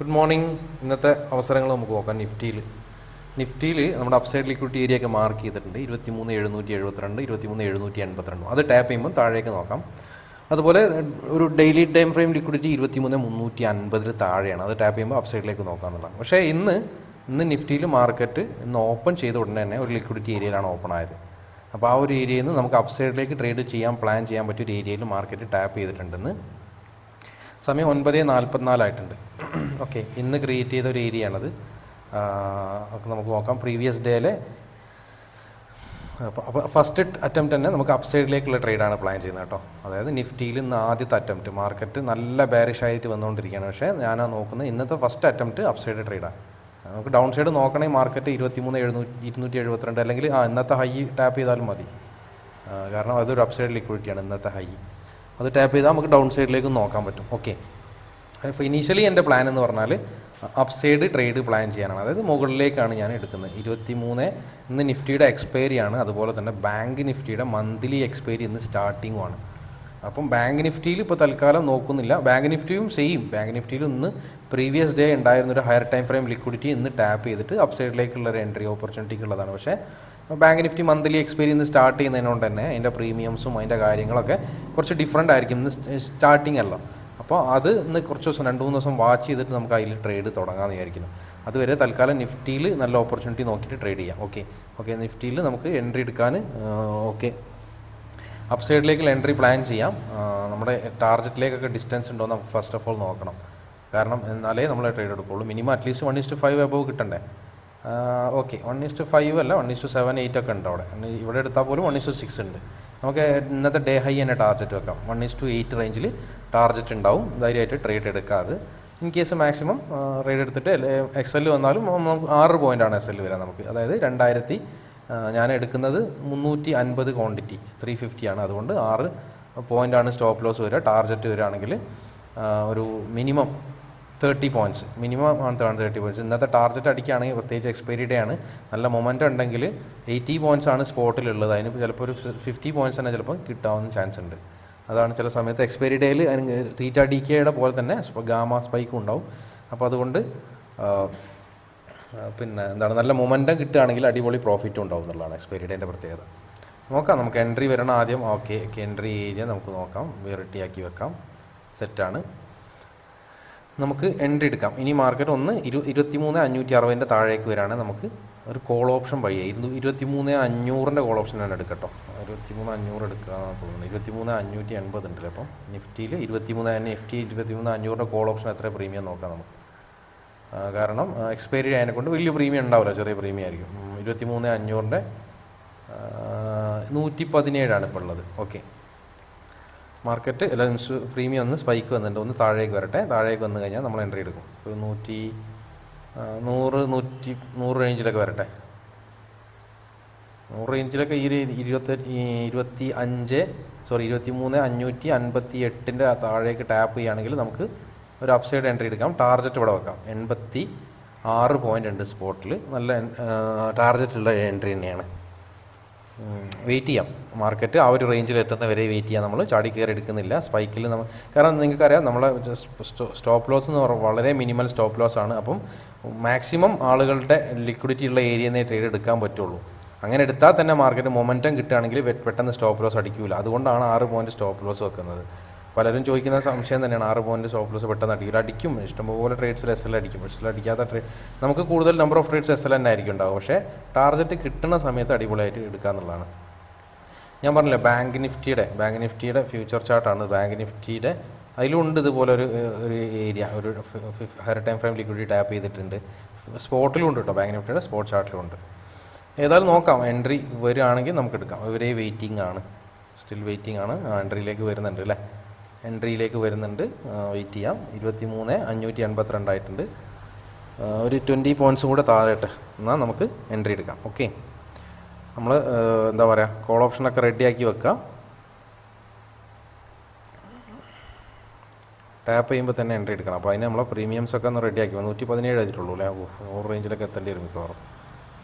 Good morning. ഇന്നത്തെ അവസരങ്ങൾ നമുക്ക് നോക്കാം. നിഫ്റ്റിയിൽ നമ്മുടെ അപ്സൈഡ് ലിക്വിഡിറ്റി ഏരിയ ഒക്കെ മാർക്ക് ചെയ്തിട്ടുണ്ട്. 23,772, 23,782. അത് ടാപ്പ് ചെയ്യുമ്പോൾ താഴേക്ക് നോക്കാം. അതുപോലെ ഒരു ഡെയിലി ടൈം ഫ്രെയിം ലിക്വിഡിറ്റി 23,350 താഴെയാണ്. അത് ടാപ്പ് ചെയ്യുമ്പോൾ അപ്സൈഡിലേക്ക് നോക്കാമെന്നുള്ളതാണ്. പക്ഷേ ഇന്ന് നിഫ്റ്റിയിൽ മാർക്കറ്റ് ഓപ്പൺ ചെയ്ത ഉടനെ തന്നെ ഒരു ലിക്വിഡിറ്റി ഏരിയയിലാണ് ഓപ്പൺ ആയത്. അപ്പോൾ ആ ഒരു ഏരിയയിൽ നിന്ന് നമുക്ക് അപ്സൈഡിലേക്ക് ട്രേഡ് പ്ലാൻ ചെയ്യാൻ പറ്റിയ ഒരു ഏരിയയിൽ മാർക്കറ്റ് ടാപ്പ് ചെയ്തിട്ടുണ്ടെന്ന്. സമയം 9:44 ആയിട്ടുണ്ട്. ഓക്കെ, ഇന്ന് ക്രിയേറ്റ് ചെയ്ത ഒരു ഏരിയ ആണത്. നമുക്ക് നോക്കാം. പ്രീവിയസ് ഡേയിലെ അപ്പോൾ ഫസ്റ്റ് അറ്റംപ്റ്റ് തന്നെ നമുക്ക് അപ്സൈഡിലേക്കുള്ള ട്രേഡാണ് പ്ലാൻ ചെയ്യുന്നത് കേട്ടോ. അതായത് നിഫ്റ്റിയിൽ ഇന്ന് ആദ്യത്തെ അറ്റംപ്റ്റ് മാർക്കറ്റ് നല്ല ബെയറിഷ് ആയിട്ട് വന്നുകൊണ്ടിരിക്കുകയാണ്. പക്ഷേ ഞാനാ നോക്കുന്നത് ഇന്നത്തെ ഫസ്റ്റ് അറ്റംപ്റ്റ് അപ്സൈഡ് ട്രേഡാണ്. നമുക്ക് ഡൗൺ സൈഡ് നോക്കണമെങ്കിൽ മാർക്കറ്റ് 23,272 അല്ലെങ്കിൽ ഇന്നത്തെ ഹൈ ടാപ്പ് ചെയ്താലും മതി. കാരണം അതൊരു അപ്സൈഡ് ലിക്വിഡിറ്റിയാണ് ഇന്നത്തെ ഹൈ. അത് ടാപ്പ് ചെയ്താൽ നമുക്ക് ഡൗൺ സൈഡിലേക്ക് നോക്കാൻ പറ്റും. ഓക്കെ, അപ്പോൾ ഇനീഷ്യലി എൻ്റെ പ്ലാൻ എന്ന് പറഞ്ഞാൽ അപ്സൈഡ് ട്രേഡ് പ്ലാൻ ചെയ്യാനാണ്. അതായത് മുകളിലേക്കാണ് ഞാൻ എടുക്കുന്നത്. 23 ഇന്ന് നിഫ്റ്റിയുടെ എക്സ്പയറി ആണ്. അതുപോലെ തന്നെ ബാങ്ക് നിഫ്റ്റിയുടെ മന്ത്ലി എക്സ്പയറി ഇന്ന് സ്റ്റാർട്ടിങ്ങുമാണ്. അപ്പം ബാങ്ക് നിഫ്റ്റിയിൽ ഇപ്പോൾ തൽക്കാലം നോക്കുന്നില്ല. ബാങ്ക് നിഫ്റ്റിയും സെയിം. ബാങ്ക് നിഫ്റ്റിയിൽ ഇന്ന് പ്രീവിയസ് ഡേ ഉണ്ടായിരുന്നൊരു ഹയർ ടൈം ഫ്രെയിം ലിക്വിഡിറ്റി ഇന്ന് ടാപ്പ് ചെയ്തിട്ട് അപ്സൈഡിലേക്കുള്ള ഒരു എൻട്രി ഓപ്പർച്യൂണിറ്റിക്ക് ഉള്ളതാണ്. പക്ഷേ ബാങ്ക് നിഫ്റ്റി മന്ത്ലി എക്സ്പയറി ഇന്ന് സ്റ്റാർട്ട് ചെയ്യുന്നതിനോണ്ട് തന്നെ അതിൻ്റെ പ്രീമിയംസും അതിൻ്റെ കാര്യങ്ങളൊക്കെ കുറച്ച് ഡിഫറൻ്റ് ആയിരിക്കും. ഇന്ന് സ്റ്റാർട്ടിങ് അല്ല. അപ്പോൾ അത് ഇന്ന് കുറച്ച് ദിവസം 2-3 ദിവസം വാച്ച് ചെയ്തിട്ട് നമുക്ക് അതിൽ ട്രേഡ് തുടങ്ങാമെന്ന് വിചാരിക്കുന്നു. അതുവരെ തൽക്കാലം നിഫ്റ്റിയിൽ നല്ല ഓപ്പർച്യൂണിറ്റി നോക്കിയിട്ട് ട്രേഡ് ചെയ്യാം. ഓക്കെ, നിഫ്റ്റിയിൽ നമുക്ക് എൻട്രി എടുക്കാൻ അപ്സൈഡിലേക്കുള്ള എൻട്രി പ്ലാൻ ചെയ്യാം. നമ്മുടെ ടാർഗറ്റിലേക്കൊക്കെ ഡിസ്റ്റൻസ് ഉണ്ടോ എന്ന് നമുക്ക് ഫസ്റ്റ് ഓഫ് ഓൾ നോക്കണം. കാരണം എന്നാലേ നമ്മൾ ട്രേഡ് എടുക്കുള്ളൂ. മിനിമം അറ്റ്ലീസ്റ്റ് 1:5 അബവ് കിട്ടണ്ടേ. ഓക്കെ, 1:5 അല്ല, 1:7, 8 ഒക്കെ ഉണ്ട് അവിടെ. ഇവിടെ എടുത്താൽ പോലും 1:6 ഉണ്ട്. നമുക്ക് ഇന്നത്തെ ഡേ ഹൈ തന്നെ ടാർഗറ്റ് വെക്കാം. 1:8 റേഞ്ചിൽ ടാർഗറ്റ് ഉണ്ടാവും. ധൈര്യമായിട്ട് ട്രേഡ് എടുക്കാതെ ഇൻ കേസ് മാക്സിമം ട്രേഡ് എടുത്തിട്ട് എക്സൽ വന്നാലും 6 പോയിൻ്റാണ് എസ് എൽ വരാം നമുക്ക്. അതായത് 2000 ഞാൻ എടുക്കുന്നത് 350 ക്വാണ്ടിറ്റി 350 ആണ്. അതുകൊണ്ട് 6 പോയിൻ്റാണ് സ്റ്റോപ്പ് ലോസ് വരിക. ടാർഗറ്റ് വരികയാണെങ്കിൽ ഒരു മിനിമം 30 പോയിൻറ്റ്സ് മിനിമം ആണ് 30 പോയിൻറ്റ്സ്. ഇന്നത്തെ ടാർഗറ്റ് അടിക്കുകയാണെങ്കിൽ പ്രത്യേകിച്ച് എക്സ്പയറി ഡേ ആണ്. നല്ല മൊമെൻ്റ് ഉണ്ടെങ്കിൽ 80 പോയിൻറ്റ്സ് ആണ് സ്പോട്ടിലുള്ളത്. അതിന് ചിലപ്പോൾ ഒരു 50 പോയിൻറ്റ്സ് തന്നെ ചിലപ്പോൾ കിട്ടാവുന്ന ചാൻസ് ഉണ്ട്. അതാണ് ചില സമയത്ത് എക്സ്പയറി ഡേയിൽ തീറ്റ ഡി കെയുടെ പോലെ തന്നെ ഗാമ സ്പൈക്കും ഉണ്ടാവും. അപ്പോൾ അതുകൊണ്ട് പിന്നെ എന്താണ് നല്ല മൊമെൻറ്റം കിട്ടുകയാണെങ്കിൽ അടിപൊളി പ്രോഫിറ്റും ഉണ്ടാവും എന്നുള്ളതാണ് എക്സ്പയറി ഡേൻ്റെ പ്രത്യേകത. നോക്കാം, നമുക്ക് എൻട്രി വരണം ആദ്യം. ഓക്കെ, എൻട്രി ഏരിയ നമുക്ക് നോക്കാം. വെറൈറ്റിയാക്കി വെക്കാം. സെറ്റാണ്. നമുക്ക് എൻട്രി എടുക്കാം. ഇനി മാർക്കറ്റ് 23,560 താഴേക്ക് വരികയാണെങ്കിൽ നമുക്ക് ഒരു കോൾ ഓപ്ഷൻ വഴിയായി 23,500 കോൾ ഓപ്ഷൻ തന്നെ എടുക്കട്ടോ. 23,500 എടുക്കാമെന്ന് തോന്നുന്നു. 23,580 ഉണ്ടല്ലോ. അപ്പം നിഫ്റ്റിയിൽ 23,500 കോൾ ഓപ്ഷൻ എത്ര പ്രീമിയം നോക്കാം നമുക്ക്. കാരണം എക്സ്പയറി അതിനെക്കൊണ്ട് വലിയ പ്രീമിയം ഉണ്ടാവില്ല, ചെറിയ പ്രീമിയം ആയിരിക്കും. 23,500 117 ഇപ്പോൾ ഉള്ളത്. ഓക്കെ, മാർക്കറ്റ് പ്രീമിയം ഒന്ന് സ്പൈക്ക് വന്നിട്ടുണ്ട്. ഒന്ന് താഴേക്ക് വരട്ടെ. താഴേക്ക് വന്നു കഴിഞ്ഞാൽ നമ്മൾ എൻട്രി എടുക്കും. ഒരു 100 റേഞ്ചിലൊക്കെ വരട്ടെ. 100 റേഞ്ചിലൊക്കെ ഈ 23,558 താഴേക്ക് ടാപ്പ് ചെയ്യുകയാണെങ്കിൽ നമുക്ക് ഒരു അപ്സൈഡ് എൻട്രി എടുക്കാം. ടാർഗറ്റ് ഇവിടെ വെക്കാം. 86 പോയിൻ്റ് ഉണ്ട് സ്പോട്ടിൽ. നല്ല ടാർഗറ്റുള്ള എൻട്രി തന്നെയാണ്. വെയിറ്റ് ചെയ്യാം. മാർക്കറ്റ് ആ ഒരു റേഞ്ചിൽ എത്തുന്ന വരെ വെയിറ്റ് ചെയ്യാം. നമ്മൾ ചാടി കയറി എടുക്കുന്നില്ല സ്പൈക്കിൽ. കാരണം നിങ്ങൾക്കറിയാം നമ്മളെ സ്റ്റോപ്പ് ലോസ് എന്ന് പറഞ്ഞാൽ വളരെ മിനിമൽ സ്റ്റോപ്പ് ലോസ് ആണ്. അപ്പം മാക്സിമം ആളുകളുടെ ലിക്വിഡിറ്റി ഉള്ള ഏരിയയിൽ ട്രേഡ് എടുക്കാൻ പറ്റുള്ളൂ. അങ്ങനെ എടുത്താൽ തന്നെ മാർക്കറ്റ് മൊമെൻറ്റം കിട്ടുകയാണെങ്കിൽ പെട്ടെന്ന് സ്റ്റോപ്പ് ലോസ് അടിക്കില്ല. അതുകൊണ്ടാണ് 6 പോയിൻറ്റ് സ്റ്റോപ്പ് ലോസ് വെക്കുന്നത്. പലരും ചോദിക്കുന്ന സംശയം തന്നെയാണ്. 6 പോയിൻറ്റ് സ്റ്റോപ്പ് ലോസ് പെട്ടെന്ന് അടിക്കും. ഇഷ്ടംപോലെ ട്രേഡ്സിൽ എസ് എൽ അടിക്കും. പക്ഷേ അടിക്കാത്ത നമുക്ക് കൂടുതൽ number of trades S L തന്നെ ആയിരിക്കും ഉണ്ടാവും. പക്ഷേ ടാർഗറ്റ് കിട്ടുന്ന സമയത്ത് അടിപൊളിയായിട്ട് എടുക്കുക എന്നുള്ളതാണ്. ഞാൻ പറഞ്ഞില്ലേ, ബാങ്ക് നിഫ്റ്റിയുടെ ഫ്യൂച്ചർ ചാർട്ടാണ്. ബാങ്ക് നിഫ്റ്റിയുടെ അതിലുണ്ട് ഇതുപോലെ ഒരു ഏരിയ, ഒരു higher time frame liquidity tap ചെയ്തിട്ടുണ്ട്. സ്പോട്ടിലും ഉണ്ട് കേട്ടോ. ബാങ്ക് നിഫ്റ്റിയുടെ സ്പോട്ട് ചാർട്ടിലും ഉണ്ട്. ഏതായാലും നോക്കാം. എൻട്രി വരികയാണെങ്കിൽ നമുക്ക് എടുക്കാം. ഇവരെ വെയിറ്റിംഗ് ആണ്, സ്റ്റിൽ വെയിറ്റിംഗ് ആണ്. എൻട്രിയിലേക്ക് വരുന്നുണ്ട് അല്ലേ. എൻട്രിയിലേക്ക് വരുന്നുണ്ട്. വെയിറ്റ് ചെയ്യാം. 23,582 ആയിട്ടുണ്ട്. ഒരു 20 പോയിൻറ്റ്സും കൂടെ താഴെട്ട് എന്നാൽ നമുക്ക് എൻട്രി എടുക്കാം. ഓക്കെ, നമ്മൾ എന്താ പറയുക, കോൾ ഓപ്ഷനൊക്കെ റെഡിയാക്കി വെക്കാം. ടാപ്പ് ചെയ്യുമ്പോൾ തന്നെ എൻട്രി എടുക്കണം. അപ്പോൾ അതിന് നമ്മളെ പ്രീമിയംസൊക്കെ ഒന്ന് റെഡിയാക്കി 117 എഴുതിയിട്ടുള്ളൂ അല്ലേ. 100 റേഞ്ചിലൊക്കെ എത്തേണ്ടി വരും മിക്കവാറും.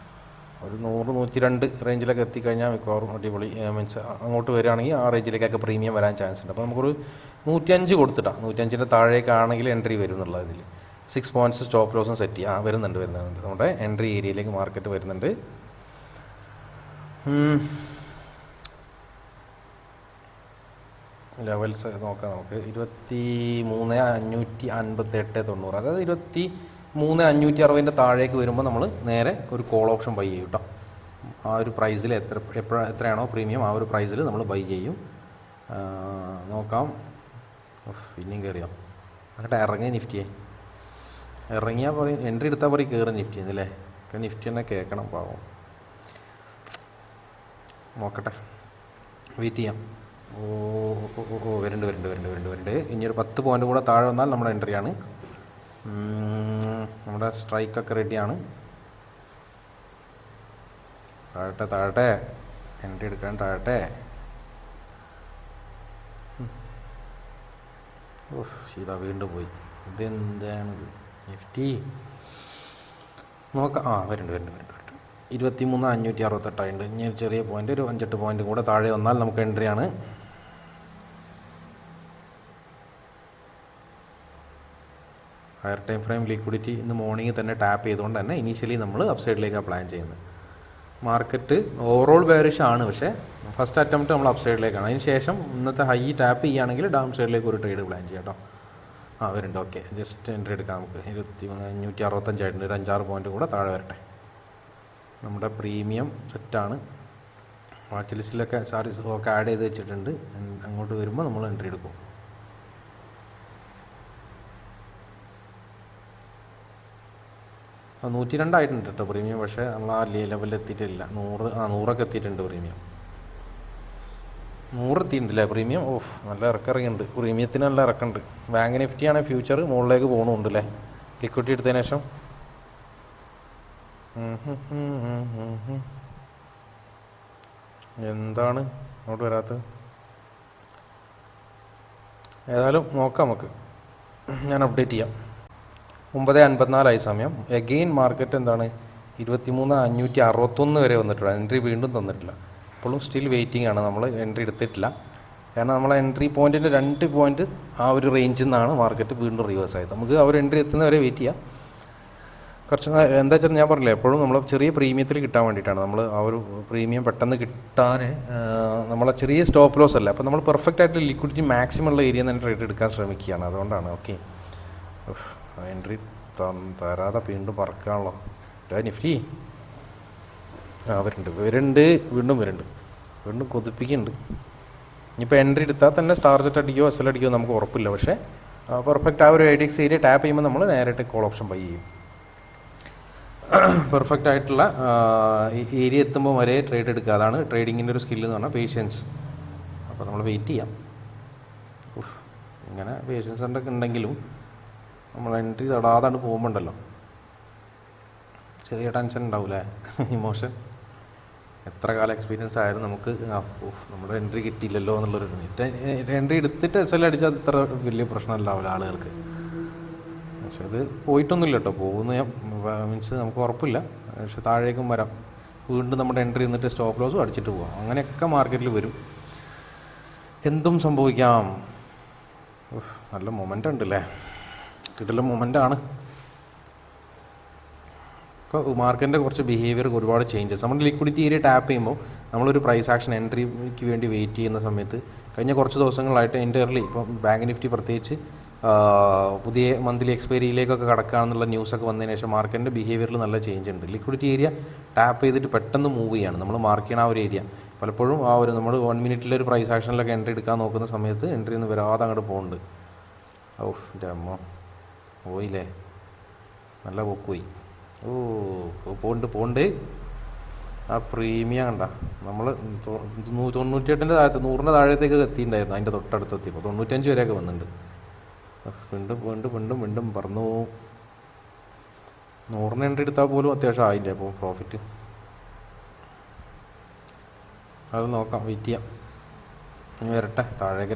ഒരു 100-102 റേഞ്ചിലൊക്കെ എത്തിക്കഴിഞ്ഞാൽ മിക്കവാറും അടിപൊളി. മീൻസ് അങ്ങോട്ട് വരികയാണെങ്കിൽ ആ റേഞ്ചിലേക്കൊക്കെ പ്രീമിയം വരാൻ ചാൻസ് ഉണ്ട്. അപ്പോൾ നമുക്കൊരു 105 കൊടുത്തിട്ടാണ്. 105ൻ്റെ താഴേക്കാണെങ്കിൽ എൻട്രി വരും എന്നുള്ള ഇതിൽ. 6 പോയിൻറ്റ്സ് സ്റ്റോപ്പ് ലോസും സെറ്റ് ചെയ്യുക. വരുന്നുണ്ട് നമ്മുടെ എൻട്രി ഏരിയയിലേക്ക് മാർക്കറ്റ് വരുന്നുണ്ട്. ലെവൽസ് നോക്കാം നമുക്ക്. 23,558.90, അതായത് 23,560 താഴേക്ക് വരുമ്പോൾ നമ്മൾ നേരെ ഒരു കോൾ ഓപ്ഷൻ ബൈ ചെയ്യും കേട്ടോ. ആ ഒരു പ്രൈസിൽ എത്രയാണോ പ്രീമിയം ആ ഒരു പ്രൈസിൽ നമ്മൾ ബൈ ചെയ്യും. നോക്കാം. പിന്നെയും കയറിയോ അങ്ങോട്ട് ഇറങ്ങിയ നിഫ്റ്റിയെ ഇറങ്ങിയാൽ പറയും എൻട്രി എടുത്താൽ പറയും കയറി നിഫ്റ്റി എന്നല്ലേ. നിഫ്റ്റി തന്നെ കേൾക്കണം പാവം. നോക്കട്ടെ, വെയിറ്റ് ചെയ്യാം. വരുന്നുണ്ട്. ഇനിയൊരു 10 പോയിൻ്റ് കൂടെ താഴെ വന്നാൽ നമ്മുടെ എൻട്രിയാണ്. നമ്മുടെ സ്ട്രൈക്കൊക്കെ റെഡിയാണ്. താഴട്ടെ എൻട്രി എടുക്കാൻ താഴട്ടെ. ഇതാ വീണ്ടും പോയി. ഇതെന്താണിത് നിഫ്റ്റി? നോക്കാം. വരുന്നുണ്ട്. 23,568 ഇനി ഒരു ചെറിയ പോയിൻ്റ്, ഒരു 5-8 പോയിൻ്റ് കൂടെ താഴെ വന്നാൽ നമുക്ക് എൻട്രിയാണ്. ഹയർ ടൈം ഫ്രെയിം ലിക്വിഡിറ്റി ഇന്ന് മോർണിംഗ് തന്നെ ടാപ്പ് ചെയ്തുകൊണ്ട് തന്നെ ഇനീഷ്യലി നമ്മൾ അപ്സൈഡിലേക്കാണ് പ്ലാൻ ചെയ്യുന്നത്. മാർക്കറ്റ് ഓവറോൾ ബെയറിഷ് ആണ്, പക്ഷേ ഫസ്റ്റ് അറ്റംപ്റ്റ് നമ്മൾ അപ്സൈഡിലേക്കാണ്. അതിന് ശേഷം ഇന്നത്തെ ഹൈ ടാപ്പ് ചെയ്യുകയാണെങ്കിൽ ഡൗൺ സൈഡിലേക്ക് ഒരു ട്രേഡ് പ്ലാൻ ചെയ്യാം കേട്ടോ. വരുന്നുണ്ട്. ഓക്കെ, ജസ്റ്റ് എൻട്രി എടുക്കാം നമുക്ക്. 23,565 ഒരു 5-6 പോയിൻ്റ് കൂടെ താഴെ വരട്ടെ. നമ്മുടെ പ്രീമിയം സെറ്റാണ്. വാച്ച് ലിസ്റ്റിലൊക്കെ ഒക്കെ ആഡ് ചെയ്ത് വെച്ചിട്ടുണ്ട്. അങ്ങോട്ട് വരുമ്പോൾ നമ്മൾ എൻട്രി എടുക്കും. ആ 102 ആയിട്ടുണ്ട് കേട്ടോ പ്രീമിയം. പക്ഷേ നമ്മൾ ആ ലെവലിൽ എത്തിയിട്ടില്ല. 100 എത്തിയിട്ടുണ്ട് പ്രീമിയം. 100 എത്തിയിട്ടുണ്ടല്ലേ പ്രീമിയം. നല്ല ഇറക്കിറങ്ങിയുണ്ട് പ്രീമിയത്തിന്, നല്ല ഇറക്കുന്നുണ്ട്. ബാങ്ക് നിഫ്റ്റിയാണ് ഫ്യൂച്ചർ മുകളിലേക്ക് പോകണമുണ്ട് അല്ലേ ലിക്വിഡിറ്റി എടുത്തതിന് ശേഷം. എന്താണ് അങ്ങോട്ട് വരാത്തത്? ഏതായാലും നോക്കാം നമുക്ക്. ഞാൻ അപ്ഡേറ്റ് ചെയ്യാം. 9:54 സമയം. എഗെയിൻ മാർക്കറ്റ് എന്താണ് 23,561 വരെ വന്നിട്ടുണ്ട്. എൻട്രി വീണ്ടും തന്നിട്ടില്ല. ഇപ്പോഴും സ്റ്റിൽ വെയിറ്റിംഗ് ആണ്. നമ്മൾ എൻട്രി എടുത്തിട്ടില്ല. കാരണം നമ്മളെ എൻട്രി പോയിൻറ്റിൻ്റെ 2 പോയിൻറ്റ് ആ ഒരു റേഞ്ചിൽ നിന്നാണ് മാർക്കറ്റ് വീണ്ടും റിവേഴ്സ് ആയത്. നമുക്ക് ആ ഒരു എൻട്രി എത്തുന്നവരെ വെയിറ്റ് ചെയ്യാം. കുറച്ച് എന്താ വെച്ചാൽ ഞാൻ പറഞ്ഞില്ലേ, എപ്പോഴും നമ്മൾ ചെറിയ പ്രീമിയത്തിൽ കിട്ടാൻ വേണ്ടിയിട്ടാണ്. നമ്മൾ ആ ഒരു പ്രീമിയം പെട്ടെന്ന് കിട്ടാൻ നമ്മളെ ചെറിയ സ്റ്റോപ്പ് ലോസ് അല്ല. അപ്പോൾ നമ്മൾ പെർഫെക്റ്റ് ആയിട്ട് ലിക്വിഡിറ്റി മാക്സിമം ഉള്ള ഏരിയ തന്നെ ട്രേഡ് എടുക്കാൻ ശ്രമിക്കുകയാണ്. അതുകൊണ്ടാണ്. ഓക്കെ, എൻട്രി തരാതെ വീണ്ടും പറക്കാണല്ലോ നിഫ്റ്റി. വരുന്നുണ്ട്. വീണ്ടും കൊതിപ്പിക്കുന്നുണ്ട്. ഇനിയിപ്പോൾ എൻട്രി എടുത്താൽ തന്നെ ടാർജറ്റ് അടിക്കുമോ SL അടിക്കുമോ നമുക്ക് ഉറപ്പില്ല. പക്ഷേ പെർഫെക്റ്റ് ആ ഒരു IDX ഏരിയ ടാപ്പ് ചെയ്യുമ്പോൾ നമ്മൾ നേരിട്ട് കോൾ ഓപ്ഷൻ ബൈ ചെയ്യും. പെർഫെക്റ്റ് ആയിട്ടുള്ള ഏരിയ എത്തുമ്പോൾ വരെ ട്രേഡ് എടുക്കുക. അതാണ് ട്രേഡിങ്ങിൻ്റെ ഒരു സ്കില്ല് എന്ന് പറഞ്ഞാൽ പേഷ്യൻസ്. അപ്പോൾ നമ്മൾ വെയിറ്റ് ചെയ്യാം. ഇങ്ങനെ പേഷ്യൻസ് ഉണ്ടെങ്കിലും നമ്മൾ എൻട്രി തൊടാതാണ് പോകുമ്പോണ്ടല്ലോ ചെറിയ ടെൻഷൻ ഉണ്ടാവില്ലേ, ഇമോഷൻ. എത്ര കാലം എക്സ്പീരിയൻസ് ആയാലും നമുക്ക് നമ്മുടെ എൻട്രി കിട്ടിയില്ലല്ലോ എന്നുള്ളൊരു എൻട്രി എടുത്തിട്ട് SL അടിച്ചാൽ ഇത്ര വലിയ പ്രശ്നമല്ലാവില്ല ആളുകൾക്ക്. പക്ഷെ അത് പോയിട്ടൊന്നുമില്ല കേട്ടോ. പോകുന്ന മീൻസ് നമുക്ക് ഉറപ്പില്ല. പക്ഷെ താഴേക്കും വരാം. വീണ്ടും നമ്മുടെ എൻട്രി നിന്നിട്ട് സ്റ്റോപ്പ് ലോസും അടിച്ചിട്ട് പോകാം. അങ്ങനെയൊക്കെ മാർക്കറ്റിൽ വരും. എന്തും സംഭവിക്കാം. നല്ല മൊമെൻ്റ് ഉണ്ടല്ലേ, കിട്ടുന്ന മൊമെൻ്റാണ്. ഇപ്പോൾ മാർക്കറ്റിൻ്റെ കുറച്ച് ബിഹേവിയർ ഒരുപാട് ചേഞ്ചസ്. നമ്മൾ ലിക്വിഡിറ്റി ഏരിയ ടാപ്പ് ചെയ്യുമ്പോൾ നമ്മളൊരു പ്രൈസ് ആക്ഷൻ എൻട്രിക്ക് വേണ്ടി വെയിറ്റ് ചെയ്യുന്ന സമയത്ത് കഴിഞ്ഞ കുറച്ച് ദിവസങ്ങളായിട്ട് എൻ്റയർലി ഇപ്പോൾ ബാങ്ക് നിഫ്റ്റി പ്രത്യേകിച്ച് പുതിയ മന്ത്ലി എക്സ്പയറിയിലേക്കൊക്കെ കടക്കുകയാണെന്നുള്ള ന്യൂസൊക്കെ വന്നതിന് ശേഷം മാർക്കറ്റിൻ്റെ ബിഹേവിയറിൽ നല്ല ചേഞ്ച് ഉണ്ട്. ലിക്വിഡിറ്റി ഏരിയ ടാപ്പ് ചെയ്തിട്ട് പെട്ടെന്ന് മൂവ് ചെയ്യാണ്. നമ്മൾ മാർക്ക് ചെയ്യണ ആ ഒരു ഏരിയ പലപ്പോഴും ആ ഒരു നമ്മൾ 1 മിനിറ്റിലൊരു പ്രൈസ് ആക്ഷനിലൊക്കെ എൻട്രി എടുക്കാൻ നോക്കുന്ന സമയത്ത് എൻട്രി ഒന്നും വരാതെ അങ്ങോട്ട് പോകുന്നുണ്ട്. എൻ്റെ അമ്മ പോയില്ലേ, നല്ല പോക്ക് പോയി. പോണ്ട് ആ പ്രീമിയം കണ്ട നമ്മൾ 98ൻ്റെ താഴത്ത് 100ൻ്റെ താഴത്തേക്ക് എത്തിയിട്ടുണ്ടായിരുന്നു. അതിൻ്റെ തൊട്ടടുത്തെത്തിയപ്പോൾ 95 വരെയൊക്കെ വന്നിട്ടുണ്ട്. വീണ്ടും പറഞ്ഞു. 100 എൻട്രി എടുത്താൽ പോലും അത്യാവശ്യം ആയില്ലേ അപ്പോൾ പ്രോഫിറ്റ്. അത് നോക്കാം, വെയിറ്റ് ചെയ്യാം. ഇനി വരട്ടെ, താഴേക്ക്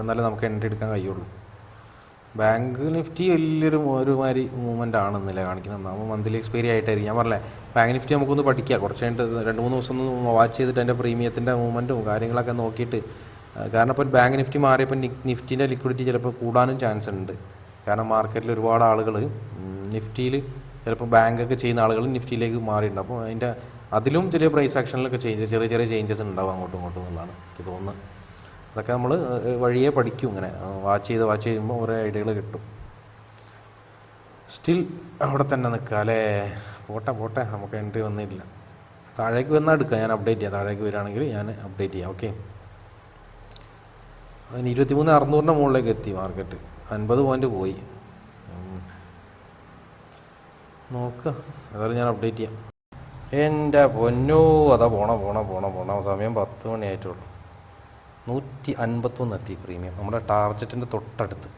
വന്നാലേ നമുക്ക് എൻട്രി എടുക്കാൻ കഴിയുള്ളൂ. ബാങ്ക് നിഫ്റ്റി വലിയൊരു ഒരുമാതിരി മൂവ്മെൻ്റ് ആണെന്നില്ല കാണിക്കുന്നത്. നമ്മൾ മന്ത്ലി എക്സ്പയറി ആയിട്ടായിരിക്കും. ഞാൻ പറഞ്ഞേ ബാങ്ക് നിഫ്റ്റി നമുക്കൊന്ന് പഠിക്കാം. കുറച്ച് കഴിഞ്ഞിട്ട് 2-3 ദിവസം ഒന്ന് വാച്ച് ചെയ്തിട്ട് അതിൻ്റെ പ്രീമിയത്തിൻ്റെ മൂവ്മെൻറ്റും കാര്യങ്ങളൊക്കെ നോക്കിയിട്ട്. കാരണം ഇപ്പോൾ ബാങ്ക് നിഫ്റ്റി മാറിയപ്പോൾ നിഫ്റ്റിൻ്റെ ലിക്വിഡിറ്റി ചിലപ്പോൾ കൂടാനും ചാൻസ് ഉണ്ട്. കാരണം മാർക്കറ്റിൽ ഒരുപാട് ആളുകൾ നിഫ്റ്റിയിൽ ചിലപ്പോൾ ബാങ്കൊക്കെ ചെയ്യുന്ന ആളുകൾ നിഫ്റ്റിയിലേക്ക് മാറിയിട്ടുണ്ട്. അപ്പോൾ അതിലും ചെറിയ പ്രൈസ് ആക്ഷനിലൊക്കെ ചെറിയ ചെറിയ ചേഞ്ചസ് ഉണ്ടാവും അങ്ങോട്ടും ഇങ്ങോട്ടും എന്നുള്ളതാണ് എനിക്ക് തോന്നുന്നത്. അതൊക്കെ നമ്മൾ വഴിയെ പഠിക്കും. ഇങ്ങനെ വാച്ച് ചെയ്യുമ്പോൾ ഓരോ ഐഡിയകൾ കിട്ടും. സ്റ്റിൽ അവിടെ തന്നെ നിൽക്കുക അല്ലേ. പോട്ടെ നമുക്ക് എൻട്രി വന്നില്ല. താഴേക്ക് വന്നാൽ എടുക്കാം, ഞാൻ അപ്ഡേറ്റ് ചെയ്യാം. താഴേക്ക് വരികയാണെങ്കിൽ ഞാൻ അപ്ഡേറ്റ് ചെയ്യാം. ഓക്കെ, അതിന് 23,600 മുകളിലേക്ക് എത്തി മാർക്കറ്റ്. 50 പോയിൻ്റ് പോയി. നോക്കുക, ഏതായാലും ഞാൻ അപ്ഡേറ്റ് ചെയ്യാം. എൻ്റെ പൊന്നോ, അതാ പോണ സമയം 10 മണിയായിട്ടുള്ളൂ. 151 എത്തി പ്രീമിയം, നമ്മുടെ ടാർജറ്റിൻ്റെ തൊട്ടടുത്ത്.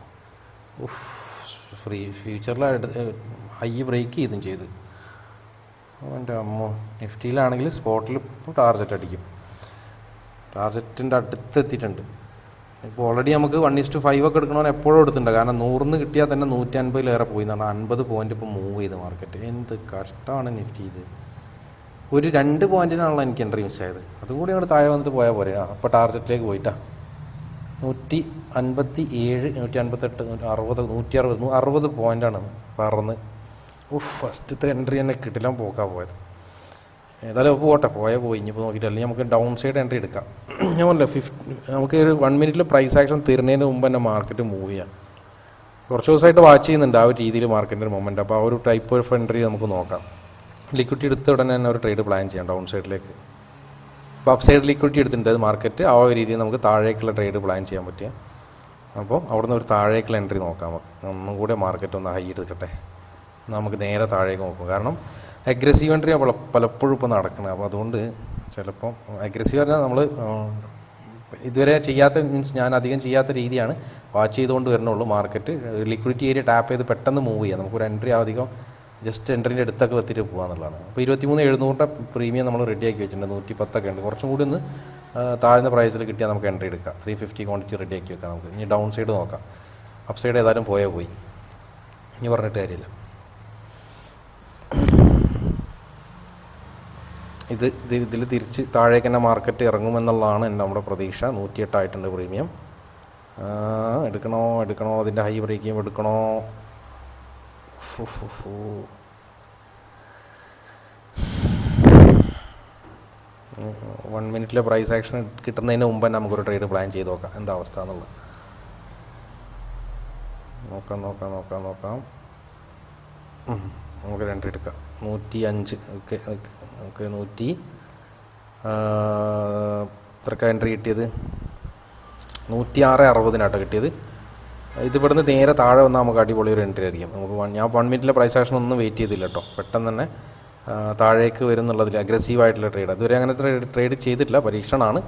ഫ്യൂച്ചറിൽ ഹൈ ബ്രേക്ക് ചെയ്തും ചെയ്ത്. എൻ്റെ അമ്മ, നിഫ്റ്റിയിലാണെങ്കിൽ സ്പോട്ടിൽ ഇപ്പോൾ ടാർജറ്റ് അടിക്കും. ടാർജറ്റിൻ്റെ അടുത്ത് എത്തിയിട്ടുണ്ട്. ഇപ്പോൾ ഓൾറെഡി നമുക്ക് 1:5 ഒക്കെ എടുക്കണമെന്ന് എപ്പോഴും എടുത്തിട്ടുണ്ട്. കാരണം 100 കിട്ടിയാൽ തന്നെ 150 പോയി എന്നാണ്. 50 പോയിൻ്റ് ഇപ്പോൾ മൂവ് ചെയ്ത് മാർക്കറ്റ്. എന്ത് കഷ്ടമാണ് നിഫ്റ്റി. ഇത് ഒരു 2 പോയിൻറ്റിനാണല്ലോ എനിക്ക് എൻട്രി മിസ് ആയത്. അതും കൂടി അങ്ങോട്ട് താഴെ വന്നിട്ട് പോയാൽ പോരെ. അപ്പോൾ ടാർജറ്റിലേക്ക് പോയിട്ടാ 157, 158, 160, 160 പോയിൻ്റാണ് പറന്ന്. ഫസ്റ്റത്തെ എൻട്രി തന്നെ കിട്ടില്ല, പോയത്. ഏതായാലും പോയി. ഇനിയിപ്പോൾ നോക്കിയിട്ട് അല്ലെങ്കിൽ നമുക്ക് ഡൗൺ സൈഡ് എൻട്രി എടുക്കാം. ഞാൻ പറഞ്ഞില്ല, നമുക്ക് ഒരു 1 മിനിറ്റിൽ പ്രൈസ് ആക്ഷൻ തീർന്നതിന് മുമ്പ് തന്നെ മാർക്കറ്റ് മൂവ് ചെയ്യാം. കുറച്ച് ദിവസമായിട്ട് വാച്ച് ചെയ്യുന്നുണ്ട് ആ ഒരു രീതിയിൽ മാർക്കറ്റിൻ്റെ മൊമെൻറ്റ്. അപ്പോൾ ആ ഒരു ടൈപ്പ് ഓഫ് എൻട്രി നമുക്ക് നോക്കാം. ലിക്വിഡിറ്റി എടുത്ത ഉടനെ തന്നെ ഒരു ട്രേഡ് പ്ലാൻ ചെയ്യാം ഡൗൺ സൈഡിലേക്ക്. അപ്പോൾ അപ്പ് സൈഡ് ലിക്വിഡിറ്റി എടുത്തിട്ടുണ്ട് മാർക്കറ്റ്. ആ ഒരു രീതിയിൽ നമുക്ക് താഴേക്കുള്ള ട്രേഡ് പ്ലാൻ ചെയ്യാൻ പറ്റിയ. അപ്പോൾ അവിടുന്ന് ഒരു താഴേക്കുള്ള എൻട്രി നോക്കാം. ഒന്നും കൂടെ മാർക്കറ്റ് ഒന്ന് ഹൈ എടുക്കട്ടെ, നമുക്ക് നേരെ താഴേക്ക് നോക്കും. കാരണം അഗ്രസീവ് എൻട്രി പലപ്പോഴും ഇപ്പോൾ നടക്കുന്നത്. അപ്പോൾ അതുകൊണ്ട് ചിലപ്പോൾ അഗ്രസീവ് പറഞ്ഞാൽ നമ്മൾ ഇതുവരെ ചെയ്യാത്ത, മീൻസ് ഞാൻ അധികം ചെയ്യാത്ത രീതിയാണ് വാച്ച് ചെയ്തുകൊണ്ട് വരുന്നുള്ളൂ. മാർക്കറ്റ് ലിക്വിഡിറ്റി ഏരിയ ടാപ്പ് ചെയ്ത് പെട്ടെന്ന് മൂവ് ചെയ്യാം. നമുക്കൊരു എൻട്രി അധികം ജസ്റ്റ് എൻട്രീൻ്റെ അടുത്തൊക്കെ വെത്തിട്ട് പോകാന്നുള്ളതാണ്. അപ്പോൾ 23,700 പ്രീമിയം നമ്മൾ റെഡിയാക്കി വെച്ചിട്ടുണ്ട്. 110 ഉണ്ട്. കുറച്ചും കൂടി ഒന്ന് താഴ്ന്ന പ്രൈസിൽ കിട്ടിയാൽ നമുക്ക് എൻട്രി എടുക്കാം. 350 ക്വാണ്ടിറ്റി റെഡിയാക്കി വെക്കാം നമുക്ക്. ഇനി ഡൗൺ സൈഡ് നോക്കാം. അപ്പ് സൈഡ് ഏതായാലും പോയി. ഇനി പറഞ്ഞിട്ട് കാര്യമില്ല. ഇതിൽ തിരിച്ച് താഴേക്ക് തന്നെ മാർക്കറ്റ് ഇറങ്ങുമെന്നുള്ളതാണ് നമ്മുടെ പ്രതീക്ഷ. 108 ആയിട്ടുണ്ട് പ്രീമിയം. എടുക്കണോ? അതിൻ്റെ ഹൈ ബ്രേക്ക് ചെയ്യുമ്പോൾ എടുക്കണോ? 1 മിനിറ്റിലെ പ്രൈസ് ആക്ഷൻ കിട്ടുന്നതിന് മുമ്പ് തന്നെ നമുക്കൊരു ട്രേഡ് പ്ലാൻ ചെയ്ത് നോക്കാം എന്താ അവസ്ഥ എന്നുള്ളത്. നോക്കാം. നമുക്ക് എൻട്രി എടുക്കാം. 105. ഓക്കെ 100 എത്രക്കാണ് എൻട്രി കിട്ടിയത്? 106.60 കിട്ടിയത്. ഇതിവിടുന്ന് നേരെ താഴെ വന്നാൽ നമുക്ക് അടിപൊളി ഒരു എൻട്രി ആയിരിക്കും. നമുക്ക് ഞാൻ 1 മിനിറ്റിലെ പ്രൈസ് ആക്ഷൻ ഒന്നും വെയിറ്റ് ചെയ്തില്ല കേട്ടോ. പെട്ടെന്ന് തന്നെ താഴേക്ക് വരുന്നുള്ളതിൽ അഗ്രസീവായിട്ടുള്ള ട്രേഡ്. അതുവരെ അങ്ങനെ ട്രേഡ് ചെയ്തിട്ടില്ല, പരീക്ഷണമാണ്.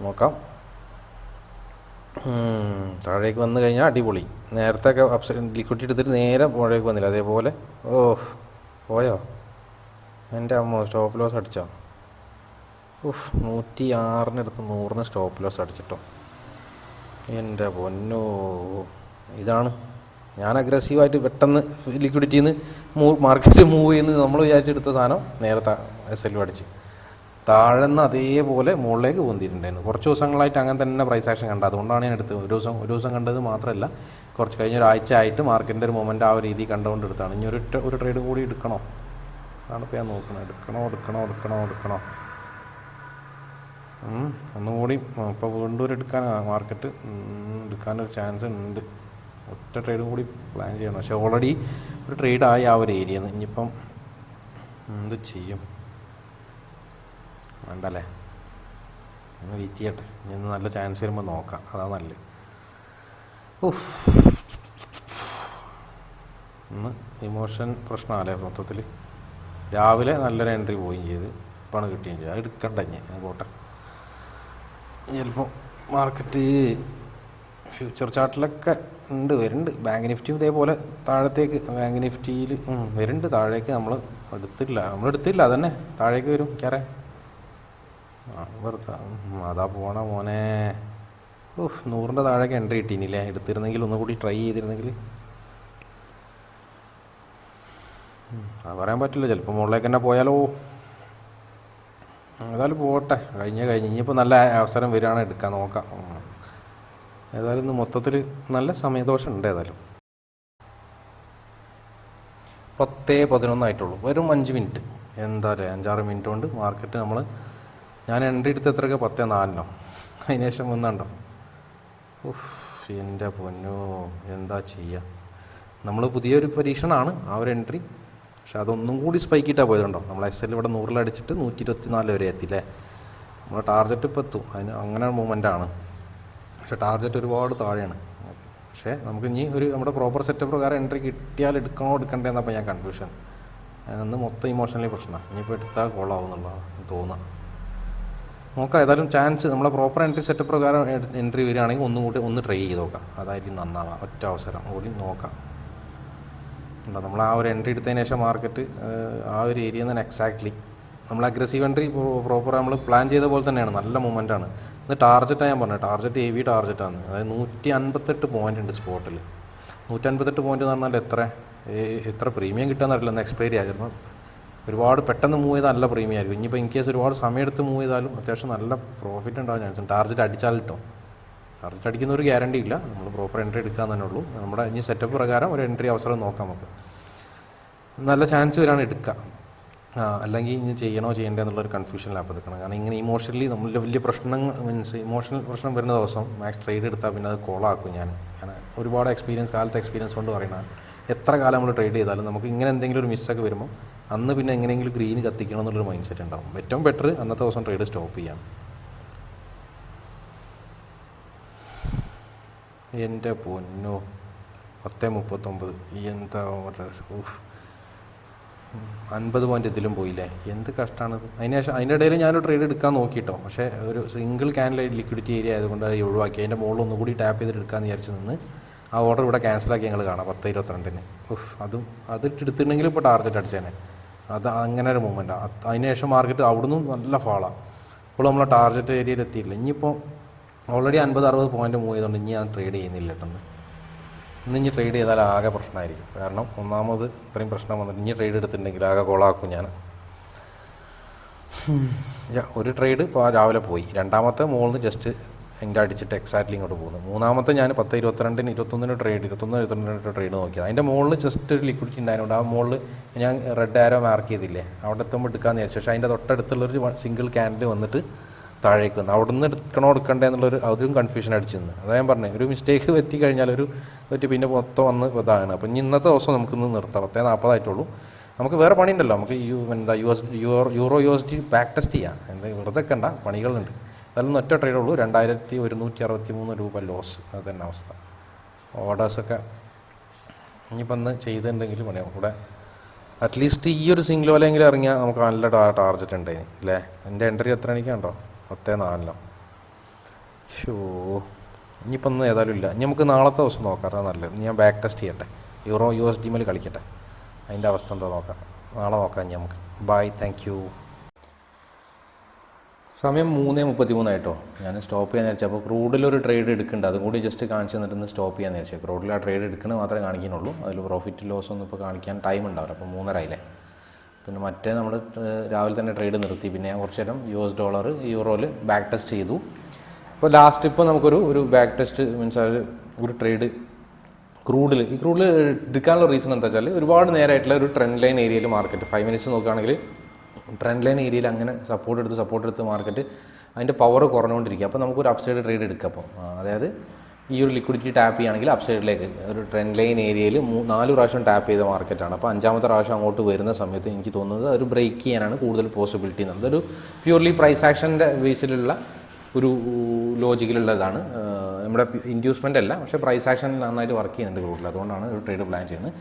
നോക്കാം. താഴേക്ക് വന്നു കഴിഞ്ഞാൽ അടിപൊളി. നേരത്തെ ഒക്കെ ലിക്വിഡിറ്റി എടുത്തിട്ട് നേരെ മുകളിലേക്ക് വന്നില്ല. അതേപോലെ പോയോ? എൻ്റെ അമ്മ, സ്റ്റോപ്പ് ലോസ് അടിച്ചോ? 106 100 സ്റ്റോപ്പ് ലോസ് അടിച്ചിട്ടോ. എൻ്റെ പൊന്നോ, ഇതാണ് ഞാൻ അഗ്രസീവായിട്ട് പെട്ടെന്ന് ലിക്വിഡിറ്റിയിൽ നിന്ന് മാർക്കറ്റ് മൂവ് ചെയ്യുന്നത് നമ്മൾ വിചാരിച്ചെടുത്ത സാധനം നേരെ SL അടിച്ച് താഴെന്ന് അതേപോലെ മുകളിലേക്ക് പൊന്തിയിട്ടുണ്ടായിരുന്നു. കുറച്ച് ദിവസങ്ങളായിട്ട് അങ്ങനെ തന്നെ പ്രൈസ് ആക്ഷൻ കണ്ടത്. അതുകൊണ്ടാണ് ഞാൻ എടുത്തത്. ഒരു ദിവസം കണ്ടത് മാത്രമല്ല, കുറച്ച് കഴിഞ്ഞ ഒരാഴ്ച ആയിട്ട് മാർക്കറ്റിൻ്റെ ഒരു മൊമെൻ്റ് ആ ഒരു രീതി കണ്ടുകൊണ്ട് എടുത്താണ്. ഇനി ഒരു ട്രേഡ് കൂടി എടുക്കണോ? അതാണിപ്പോൾ ഞാൻ നോക്കണം. എടുക്കണോ? ഒന്നും കൂടി ഇപ്പോൾ വീണ്ടും മാർക്കറ്റ് എടുക്കാനൊരു ചാൻസ് ഉണ്ട്. ഒറ്റ ട്രേഡും കൂടി പ്ലാൻ ചെയ്യണം. പക്ഷേ ഓൾറെഡി ഒരു ട്രേഡായി ആ ഒരു ഏരിയയിൽ നിന്ന്. ഇനിയിപ്പം എന്ത് ചെയ്യും? വേണ്ടല്ലേ, ഒന്ന് വെയിറ്റ് ചെയ്യട്ടെ. ഇനി നല്ല ചാൻസ് വരുമ്പോൾ നോക്കാം, അതാ നല്ലത്. ഒന്ന് ഇമോഷൻ പ്രശ്നമല്ലേ മൊത്തത്തിൽ. രാവിലെ നല്ലൊരു എൻട്രി പോവുകയും ചെയ്ത് ഇപ്പോഴാണ് കിട്ടുകയും ചെയ്തത്. അത് എടുക്കണ്ട, ഞാൻ പോട്ടെ. ചിലപ്പോൾ മാർക്കറ്റ് ഫ്യൂച്ചർ ചാർട്ടിലൊക്കെ വരുന്നുണ്ട്. ബാങ്ക് നിഫ്റ്റിയും ഇതേപോലെ താഴത്തേക്ക്, ബാങ്ക് നിഫ്റ്റിയിൽ വരുന്നുണ്ട് താഴേക്ക്. നമ്മൾ എടുത്തില്ല അതന്നെ താഴേക്ക് വരും. കയറേ വെറുതെ അതാ പോണ മോനെ. 100 താഴേക്ക് എൻട്രി കിട്ടീനില്ലേ. എടുത്തിരുന്നെങ്കിൽ ഒന്നുകൂടി ട്രൈ ചെയ്തിരുന്നെങ്കിൽ. അത് പറയാൻ പറ്റില്ല, ചിലപ്പോൾ മുകളിലേക്ക് തന്നെ പോയാലോ. ഏതായാലും പോട്ടെ, ഇനിയിപ്പോൾ നല്ല അവസരം വരികയാണെങ്കിൽ എടുക്കാൻ നോക്കാം. ഏതായാലും ഇന്ന് മൊത്തത്തിൽ നല്ല സമയദോഷം ഉണ്ട് ഏതായാലും. 10:11 ആയിട്ടുള്ളൂ. വെറും 5 മിനിറ്റ്. എന്താ പറയുക, 5-6 മിനിറ്റ് കൊണ്ട് മാർക്കറ്റ് ഞാൻ എൻട്രി എടുത്ത് എത്രയൊക്കെ 10:04 അതിന് ശേഷം വന്നുണ്ടോ. എൻ്റെ പൊന്നോ, എന്താ ചെയ്യുക. നമ്മൾ പുതിയൊരു പരീക്ഷണമാണ് ആ ഒരു എൻട്രി. പക്ഷെ അതൊന്നും കൂടി സ്പൈക്കിട്ടാണ് പോയതുണ്ടോ. നമ്മൾ SL ഇവിടെ 100 അടിച്ചിട്ട് 124 വരെ എത്തിയില്ലേ. നമ്മുടെ ടാർഗറ്റ് ഇപ്പോൾ എത്തും. അതിന് അങ്ങനെ മൂവ്മെൻറ്റാണ്. പക്ഷേ ടാർഗറ്റ് ഒരുപാട് താഴെയാണ്. പക്ഷേ നമുക്ക് ഇനി നമ്മുടെ പ്രോപ്പർ സെറ്റപ്പ് പ്രകാരം എൻട്രി കിട്ടിയാൽ എടുക്കണോ എടുക്കണ്ടേ എന്നപ്പോൾ ഞാൻ കൺഫ്യൂഷൻ. അതിനൊന്ന് മൊത്തം ഇമോഷണലി പ്രശ്നമാണ്. ഇനിയിപ്പോൾ എടുത്താൽ കോളാവും എന്നുള്ളതാണ് തോന്നുക. നോക്കാം, ഏതായാലും ചാൻസ് നമ്മളെ പ്രോപ്പർ എൻട്രി സെറ്റപ്പ് പ്രകാരം എൻട്രി വരികയാണെങ്കിൽ ഒന്ന് ട്രൈ ചെയ്ത് നോക്കാം. അതായിരിക്കും നന്നാവാം. ഒറ്റ അവസരം കൂടി നോക്കാം. എന്താ നമ്മൾ ആ ഒരു എൻട്രി എടുത്തതിന് ശേഷം മാർക്കറ്റ് ആ ഒരു ഏരിയയിൽ നിന്ന് എക്സാക്ട്ലി നമ്മൾ അഗ്രസീവ് എൻട്രി പ്രോപ്പർ നമ്മൾ പ്ലാൻ ചെയ്ത പോലെ തന്നെയാണ്. നല്ല മൂവ്മെൻറ്റാണ്. ഇത് ടാർജറ്റാണ് ഞാൻ പറഞ്ഞത്. ടാർജറ്റ് ഹെവി ടാർജറ്റാണ്. അതായത് 158 പോയിൻ്റ് ഉണ്ട് സ്പോട്ടിൽ. 158 പോയിൻ്റ് എന്ന് പറഞ്ഞാൽ എത്ര പ്രീമിയം കിട്ടുകയെന്നറിയില്ല. ഒന്ന് എക്സ്പയറി ആയി ചിലപ്പോൾ ഒരുപാട് പെട്ടെന്ന് മൂവ് ചെയ്താൽ നല്ല പ്രീമിയം ആയിരിക്കും. ഇനിയിപ്പോൾ ഇൻ കേസ് ഒരുപാട് സമയം എടുത്ത് മൂവ് ചെയ്താലും അത്യാവശ്യം നല്ല പ്രോഫിറ്റ് ഉണ്ടാകാൻ ചാൻസ്. ടാർജറ്റ് അടിച്ചാൽ കിട്ടും. ടാർജറ്റ് അടിക്കുന്ന ഒരു ഗ്യാരണ്ടി ഇല്ല. നമ്മൾ പ്രോപ്പർ എൻട്രി എടുക്കാൻ തന്നെ ഉള്ളൂ. നമ്മുടെ ഇനി സെറ്റപ്പ് പ്രകാരം ഒരു എൻട്രി അവസരം നോക്കാം. നമുക്ക് നല്ല ചാൻസ് വരാണ് എടുക്കുക. അല്ലെങ്കിൽ ഇനി ചെയ്യണോ ചെയ്യണ്ടേ എന്നുള്ളൊരു കൺഫ്യൂഷനിലാണ് നിൽക്കണം. കാരണം ഇങ്ങനെ ഇമോഷണലി നമ്മളുടെ വലിയ പ്രശ്നങ്ങൾ ഇമോഷണൽ പ്രശ്നം വരുന്ന ദിവസം മാക്സ് ട്രേഡ് എടുത്താൽ പിന്നെ അത് കോളാക്കും. ഞാൻ ഒരുപാട് കാലത്തെ എക്സ്പീരിയൻസ് കൊണ്ട് പറയുന്നത്, എത്ര കാലം നമ്മൾ ട്രേഡ് ചെയ്താലും നമുക്ക് ഇങ്ങനെ എന്തെങ്കിലും ഒരു മിസ്റ്റേക്ക് വരുമ്പോൾ അന്ന് പിന്നെ എങ്ങനെയെങ്കിലും ഗ്രീൻ കത്തിക്കണം എന്നുള്ളൊരു മൈൻഡ് സെറ്റ് ഉണ്ടാവും. ഏറ്റവും ബെറ്റർ അന്നത്തെ ദിവസം ട്രേഡ് സ്റ്റോപ്പ് ചെയ്യാം. എൻ്റെ പൊന്നോ, 10:39. എന്താ 50 പോയിൻ്റ് ഇതിലും പോയില്ലേ. എന്ത് കഷ്ടമാണിത്. അതിൻ്റെ ഇടയിൽ ഞാനൊരു ട്രേഡ് എടുക്കാൻ നോക്കിയിട്ടോ. പക്ഷേ ഒരു സിംഗിൾ ക്യാൻഡിൽ ലിക്വിഡിറ്റി ഏരിയ ആയതുകൊണ്ട് അത് ഒഴിവാക്കി. അതിൻ്റെ മുകളിൽ ഒന്നുകൂടി ടാപ്പ് ചെയ്തിട്ട് എടുക്കാമെന്ന് വിചാരിച്ച് നിന്ന് ആ ഓർഡർ ഇവിടെ ക്യാൻസലാക്കി ഞങ്ങൾ കാണാം 10:22. അതിട്ടെടുത്തിട്ടുണ്ടെങ്കിൽ ഇപ്പോൾ ടാർഗറ്റ് അടിച്ചേനെ. അത് അങ്ങനെ ഒരു മൂവ്മെൻറ്റാണ്. അതിന് ശേഷം മാർക്കറ്റ് അവിടുന്ന് നല്ല ഫാളാണ്. ഇപ്പോൾ നമ്മൾ ടാർഗറ്റ് ഏരിയയിൽ എത്തിയില്ല. ഇനിയിപ്പോൾ ഓൾറെഡി 50-60 പോയിൻ്റ് മൂവ് ചെയ്തുകൊണ്ട് ഇനി ഞാൻ ട്രേഡ് ചെയ്യുന്നില്ല കേട്ടോ. ഇനി ട്രേഡ് ചെയ്താൽ ആകെ പ്രശ്നമായിരിക്കും. കാരണം ഒന്നാമത് ഇത്രയും പ്രശ്നം വന്നിട്ട് ഇനി ട്രേഡ് എടുത്തിട്ടുണ്ടെങ്കിൽ ആകെ കോളാക്കും ഞാൻ. ഒരു ട്രേഡ് ഇപ്പോൾ രാവിലെ പോയി. രണ്ടാമത്തെ മുകളിൽ നിന്ന് ജസ്റ്റ് എൻ്റെ അടിച്ചിട്ട് എക്സാക്ട്ലി ഇങ്ങോട്ട് പോകുന്നു. മൂന്നാമത്തെ ഞാൻ 10:22, 21 ട്രേഡ് 22 ട്രേഡ് നോക്കിയത്. അതിൻ്റെ മുകളിൽ ജസ്റ്റ് ഒരു ലിക്വിഡിറ്റി ഉണ്ടായതുകൊണ്ട് ആ മുകളിൽ ഞാൻ റെഡ് ആരോ മാർക്ക് ചെയ്തില്ലേ, അവിടെ എത്തുമ്പോൾ എടുക്കാമെന്ന് വിചാരിച്ചു. പക്ഷേ അതിൻ്റെ തൊട്ടടുത്തുള്ളൊരു സിംഗിൾ ക്യാൻഡിൽ വന്നിട്ട് താഴേക്ക് വന്നു. അവിടെ നിന്ന് എടുക്കണ്ടേ എന്നുള്ളൊരു അതും കൺഫ്യൂഷൻ അടിച്ചു നിന്ന്. അതാ ഞാൻ പറഞ്ഞത്, ഒരു മിസ്റ്റേക്ക് പറ്റി കഴിഞ്ഞാൽ പിന്നെ മൊത്തം വന്ന് ഇതാണ്. അപ്പം ഇനി ഇന്നത്തെ ദിവസം നമുക്കിന്ന് നിർത്താം. 10:40 ആയിട്ടുള്ളൂ. നമുക്ക് വേറെ പണിയുണ്ടല്ലോ. നമുക്ക് യൂറോ USD ബാക്ക് ടെസ്റ്റ് ചെയ്യാം. വെറുതെ കണ്ട പണികളുണ്ട്. അതിലൊന്നും ഒറ്റ ട്രേഡ് ഉള്ളൂ. 2163 രൂപ ലോസ്. അത് തന്നെ അവസ്ഥ. ഓർഡേഴ്സൊക്കെ ഇനിയിപ്പോൾ ഒന്ന് ചെയ്തിട്ടുണ്ടെങ്കിൽ പണിയാവും. ഇവിടെ അറ്റ്ലീസ്റ്റ് ഈ ഒരു സിംഗിൾ വലയെങ്കിലും ഇറങ്ങിയാൽ നമുക്ക് നല്ല ടാർജറ്റ് ഉണ്ടായിന് അല്ലേ. എൻ്റെ എൻട്രി എത്ര എനിക്കുണ്ടോ? 10:04. ഇനിയിപ്പോൾ ഒന്നും ഏതായാലും ഇല്ല. ഇനി നമുക്ക് നാളത്തെ ദിവസം നോക്കാം. അതാണ് നല്ലത്. ഞാൻ ബാക്ക് ടെസ്റ്റ് ചെയ്യട്ടെ. യൂറോ USD മേൽ കളിക്കട്ടെ. അതിൻ്റെ അവസ്ഥ എന്താ നോക്കാം. നാളെ നോക്കാം ഇനി നമുക്ക്. Bye, thank you. സമയം 3:33 ആയിട്ടോ. ഞാൻ സ്റ്റോപ്പ് ചെയ്യാൻ വിചാരിച്ചു. അപ്പോൾ ക്രൂഡിലൊരു ട്രേഡ് എടുക്കുന്നുണ്ട്. അതും കൂടി ജസ്റ്റ് കാണിച്ച് തന്നിട്ട് സ്റ്റോപ്പ് ചെയ്യാൻ വിചാരിച്ചു. ക്രൂഡിൽ ആ ട്രേഡ് എടുക്കുന്നത് മാത്രമേ കാണിക്കുന്നുള്ളൂ. അതിൽ പ്രോഫിറ്റ് ലോസ് ഒന്നും ഇപ്പോൾ കാണിക്കാൻ ടൈം ഉണ്ടാവില്ല. അപ്പോൾ 3:30 ആയില്ലേ. പിന്നെ മറ്റേ നമ്മൾ രാവിലെ തന്നെ ട്രേഡ് നിർത്തി. പിന്നെ കുറച്ച് നേരം $, യൂറോയിൽ ബാക്ക് ടെസ്റ്റ് ചെയ്തു. ഇപ്പോൾ ലാസ്റ്റ് ഇപ്പോൾ നമുക്കൊരു ബാക്ക് ടെസ്റ്റ് മീൻസ് ഒരു ട്രേഡ് ക്രൂഡിൽ എടുക്കാനുള്ള റീസൺ എന്താ വെച്ചാൽ, ഒരുപാട് നേരമായിട്ടുള്ള ഒരു ട്രെൻഡ് ലൈൻ ഏരിയയിൽ മാർക്കറ്റ് 5 മിനിറ്റ്സ് നോക്കുകയാണെങ്കിൽ ട്രെൻഡ് ലൈൻ ഏരിയയിൽ അങ്ങനെ സപ്പോർട്ട് എടുത്ത് മാർക്കറ്റ് അതിൻ്റെ പവർ കുറഞ്ഞുകൊണ്ടിരിക്കുക. അപ്പോൾ നമുക്കൊരു അപ്സൈഡ് ട്രേഡ് എടുക്കാം. അപ്പോൾ അതായത് ഈ ഒരു ലിക്വിഡിറ്റി ടാപ്പ് ചെയ്യുകയാണെങ്കിൽ അപ്സൈഡിലേക്ക് ഒരു ട്രെൻഡ് ലൈൻ ഏരിയയിൽ 4 പ്രാവശ്യം ടാപ്പ് ചെയ്ത മാർക്കറ്റാണ്. അപ്പോൾ 5ാമത്തെ പ്രാവശ്യം അങ്ങോട്ട് വരുന്ന സമയത്ത് എനിക്ക് തോന്നുന്നത് ഒരു ബ്രേക്ക് ചെയ്യാനാണ് കൂടുതൽ പോസിബിലിറ്റി എന്നുള്ളത്. ഒരു പ്യൂർലി പ്രൈസ് ആക്ഷൻ്റെ ബേസിലുള്ള ഒരു ലോജിക്കിലുള്ളതാണ്. നമ്മുടെ ഇൻഡ്യൂസ്മെൻ്റ് അല്ല, പക്ഷേ പ്രൈസ് ആക്ഷൻ നന്നായിട്ട് വർക്ക് ചെയ്യുന്നുണ്ട് കൂടുതൽ. അതുകൊണ്ടാണ് ഒരു ട്രേഡ് പ്ലാൻ ചെയ്യുന്നത്.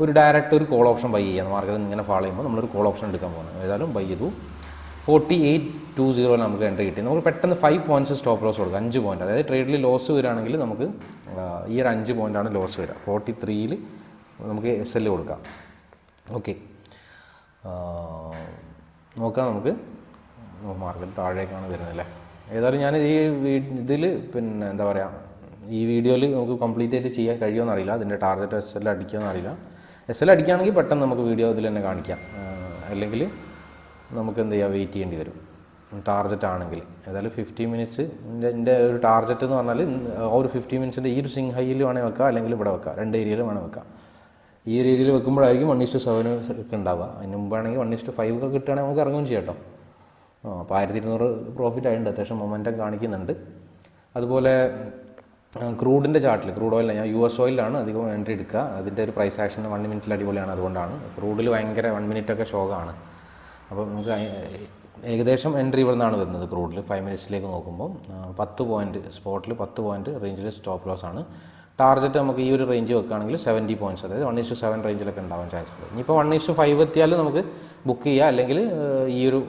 ഒരു ഡയറക്റ്റ് ഒരു കോൾ ഓപ്ഷൻ ബൈ ചെയ്യാം. മാർക്കറ്റ് ഇങ്ങനെ ഫോളോ ചെയ്യുമ്പോൾ നമ്മളൊരു കോൾ ഓപ്ഷൻ എടുക്കാൻ പോകുന്നത്. ഏതായാലും ബൈ ചെയ്തു. 48.20 നമുക്ക് എൻട്രി കിട്ടി. നമുക്ക് പെട്ടെന്ന് 5 പോയിൻറ്റ്സ് സ്റ്റോപ്പ് ലോസ് കൊടുക്കുക. 5 പോയിൻറ്റ്. അതായത് ട്രേഡിൽ ലോസ് വരികയാണെങ്കിൽ നമുക്ക് ഈ ഒരു 5 പോയിൻ്റാണ് ലോസ് വരിക. 43 നമുക്ക് SL കൊടുക്കാം. ഓക്കെ, നോക്കാം. നമുക്ക് മാർക്കറ്റ് താഴേക്കാണ് വരുന്നത് അല്ലേ. ഏതായാലും ഞാൻ ഇതിൽ പിന്നെ എന്താ പറയുക, ഈ വീഡിയോയിൽ നമുക്ക് കംപ്ലീറ്റ് ആയിട്ട് ചെയ്യാൻ കഴിയുമെന്ന് അറിയില്ല. അതിൻ്റെ ടാർഗറ്റ് SL അടിക്കുമെന്ന് അറിയില്ല. SL അടിക്കുകയാണെങ്കിൽ പെട്ടെന്ന് നമുക്ക് വീഡിയോ ഇതിൽ തന്നെ കാണിക്കാം. അല്ലെങ്കിൽ നമുക്ക് എന്ത് ചെയ്യുക, വെയിറ്റ് ചെയ്യേണ്ടി വരും ടാർജറ്റ് ആണെങ്കിൽ. ഏതായാലും 50 മിനിറ്റ്സ് എൻ്റെ ഒരു ടാർജറ്റ് എന്ന് പറഞ്ഞാൽ ഒരു 50 മിനിറ്റ്സിൻ്റെ ഈ ഒരു സിംഗ് ഹൈയിൽ വേണേൽ വെക്കാം, അല്ലെങ്കിൽ ഇവിടെ വെക്കാം. 2 ഏരിയയിൽ വേണേൽ വെക്കാം. ഈ ഒരു രീതിയിൽ വെക്കുമ്പോഴായിരിക്കും 1:7 ഒക്കെ ഉണ്ടാവുക. അതിന് മുമ്പാണെങ്കിൽ 1:5 ഒക്കെ കിട്ടുകയാണെങ്കിൽ നമുക്ക് ഇറങ്ങുകയും ചെയ്യാം കേട്ടോ. അപ്പോൾ 1200 പ്രോഫിറ്റ് ആയിട്ടുണ്ട്, അത്യാവശ്യം മൊമെൻറ്റം കാണിക്കുന്നുണ്ട്. അതുപോലെ ക്രൂഡിൻ്റെ ചാർട്ടിൽ, ക്രൂഡ് ഓയിൽ ഞാൻ US ഓയിലാണ് അധികം എൻട്രി എടുക്കുക. അതിൻ്റെ ഒരു പ്രൈസ് ആക്ഷൻ 1 മിനിറ്റിൽ അടിപൊളിയാണ്. അതുകൊണ്ടാണ് ക്രൂഡിൽ ഭയങ്കര 1 മിനിറ്റൊക്കെ ഷോക്കാണ്. അപ്പോൾ നമുക്ക് ഏകദേശം എൻട്രി ഇവിടെ നിന്നാണ് വരുന്നത്. ക്രൂഡിൽ 5 മിനിറ്റ്സിലേക്ക് നോക്കുമ്പോൾ 10 പോയിൻറ്റ് സ്പോട്ടിൽ 10 പോയിൻറ്റ് റേഞ്ചിൽ സ്റ്റോപ്പ് ലോസ് ആണ്. ടാർജറ്റ് നമുക്ക് ഈ ഒരു റേഞ്ച് വെക്കുകയാണെങ്കിൽ 70 പോയിൻറ്റ്സ്, അതായത് 1:7 റേഞ്ചിലൊക്കെ ഉണ്ടാവാൻ ചാൻസ് ഉണ്ട്. ഇനിയിപ്പോൾ 1:5 എത്തിയാൽ നമുക്ക് ബുക്ക് ചെയ്യുക, അല്ലെങ്കിൽ ഈ ഒരു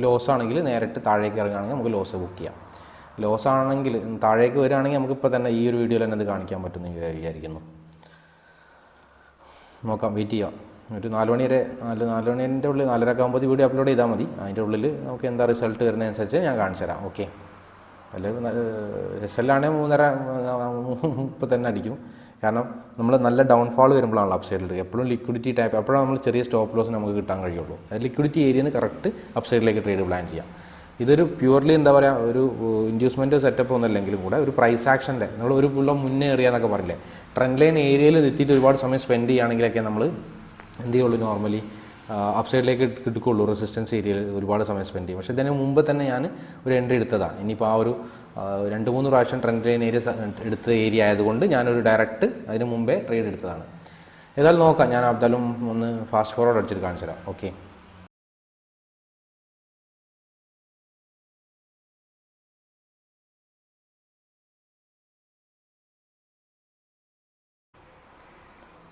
ലോസ് ആണെങ്കിൽ നേരിട്ട് താഴേക്ക് ഇറങ്ങുകയാണെങ്കിൽ നമുക്ക് ലോസ് ബുക്ക് ചെയ്യാം. ലോസ് ആണെങ്കിൽ താഴേക്ക് വരികയാണെങ്കിൽ നമുക്കിപ്പോൾ തന്നെ ഈ ഒരു വീഡിയോയിൽ തന്നെ അത് കാണിക്കാൻ പറ്റുമെന്ന് വിചാരിക്കുന്നു. നോക്കാം, വെയിറ്റ് ചെയ്യാം. ഒരു 4 മണി വരെ, 4 മണിൻ്റെ ഉള്ളിൽ 4:30 ആകുമ്പോൾ വീഡിയോ അപ്ലോഡ് ചെയ്താൽ മതി. അതിൻ്റെ ഉള്ളിൽ നമുക്ക് എന്താ റിസൾട്ട് വരുന്നതനുസരിച്ച് ഞാൻ കാണിച്ചു തരാം. ഓക്കെ, അല്ലെങ്കിൽ റിസൾട്ടാണെങ്കിൽ 3:30 ഇപ്പോൾ തന്നെ അടിക്കും. കാരണം നമ്മൾ നല്ല ഡൗൺഫാൾ വരുമ്പോഴാണല്ലോ അപ്സൈഡിൽ എപ്പോഴും ലിക്വിഡിറ്റി ടൈപ്പ്, അപ്പോഴാണ് നമ്മൾ ചെറിയ സ്റ്റോപ്പ് ലോസ് നമുക്ക് കിട്ടാൻ കഴിയുള്ളൂ. അത് ലിക്വിഡിറ്റി ഏരിയയിൽ നിന്ന് കറക്റ്റ് അപ്സൈഡിലേക്ക് ട്രേഡ് പ്ലാൻ ചെയ്യാം. ഇതൊരു പ്യൂർലി എന്താ പറയുക, ഒരു ഇൻഡ്യൂസ്മെൻറ്റ് സെറ്റപ്പ് ഒന്നുമല്ലെങ്കിലും കൂടെ ഒരു പ്രൈസ് ആക്ഷൻ്റെ നമ്മൾ ഒരു പുള്ള മുന്നേ എറിയാന്നൊക്കെ പറഞ്ഞില്ലേ, ട്രെൻഡ് ലൈൻ ഏരിയയിൽ എത്തിയിട്ട് ഒരുപാട് സമയം സ്പെൻഡ് ചെയ്യുകയാണെങ്കിലൊക്കെ നമ്മൾ എന്ത് ചെയ്യുള്ളൂ, നോർമലി അപ്സൈഡിലേക്ക് എടുക്കുകയുള്ളൂ. റെസിസ്റ്റൻസ് ഏരിയയിൽ ഒരുപാട് സമയം സ്പെൻഡ് ചെയ്യും. പക്ഷേ ഇതിന് മുമ്പ് തന്നെ ഞാൻ ഒരു എൻട്രി എടുത്തതാണ്. ഇനിയിപ്പോൾ ആ ഒരു 2-3 പ്രാവശ്യം ട്രെൻഡ് ലൈൻ ഏരിയ എടുത്ത ഏരിയ ആയതുകൊണ്ട് ഞാനൊരു ഡയറക്റ്റ് അതിന് മുമ്പേ ട്രേഡ് എടുത്തതാണ്. ഏതായാലും നോക്കാം, ഞാൻ എന്തായാലും ഒന്ന് ഫാസ്റ്റ് ഫോർവേഡ് അടിച്ചിട്ട് കാണിച്ചു തരാം. ഓക്കെ,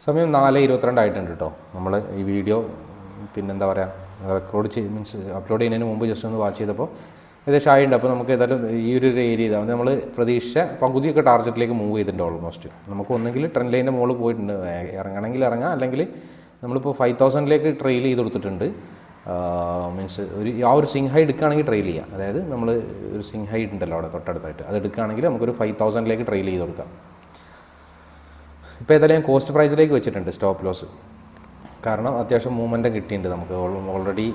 സമയം 4:22 ആയിട്ടുണ്ട് കേട്ടോ. നമ്മൾ ഈ വീഡിയോ പിന്നെന്താ പറയുക, റെക്കോർഡ് ചെയ്ത് മീൻസ് അപ്ലോഡ് ചെയ്യുന്നതിന് മുമ്പ് ജസ്റ്റ് ഒന്ന് വാച്ച് ചെയ്തപ്പോൾ ഏകദേശം ആയിട്ടുണ്ട്. അപ്പോൾ നമുക്ക് ഏതായാലും ഈ ഒരു ഏരിയ ഇതാണ് നമ്മൾ പ്രതീക്ഷിച്ച പകുതിയൊക്കെ ടാർജറ്റിലേക്ക് മൂവ് ചെയ്തിട്ടുണ്ട് ഓൾമോസ്റ്റ്. നമുക്ക് ഒന്നെങ്കിൽ ട്രെൻഡ് ലൈൻ്റെ മുകളിൽ പോയിട്ടുണ്ട്, ഇറങ്ങണമെങ്കിൽ ഇറങ്ങാം, അല്ലെങ്കിൽ നമ്മളിപ്പോൾ 5000ലേക്ക് ട്രെയിൽ ചെയ്ത് കൊടുത്തിട്ടുണ്ട്. മീൻസ് ആ ഒരു സിങ് ഹൈ എടുക്കുകയാണെങ്കിൽ ട്രെയിൽ ചെയ്യാം. അതായത് നമ്മൾ ഒരു സിങ് ഹൈ ഉണ്ടല്ലോ അവിടെ തൊട്ടടുത്തായിട്ട്, അത് എടുക്കുകയാണെങ്കിൽ നമുക്കൊരു 5000ലേക്ക് ട്രെയിൽ ചെയ്ത് കൊടുക്കാം. ഇപ്പോൾ ഏതായാലും ഞാൻ കോസ്റ്റ് പ്രൈസിലേക്ക് വെച്ചിട്ടുണ്ട് സ്റ്റോപ്പ് ലോസ്, കാരണം അത്യാവശ്യം മൂവ്മെൻറ്റും കിട്ടിയിട്ടുണ്ട്. നമുക്ക് ഓൾറെഡി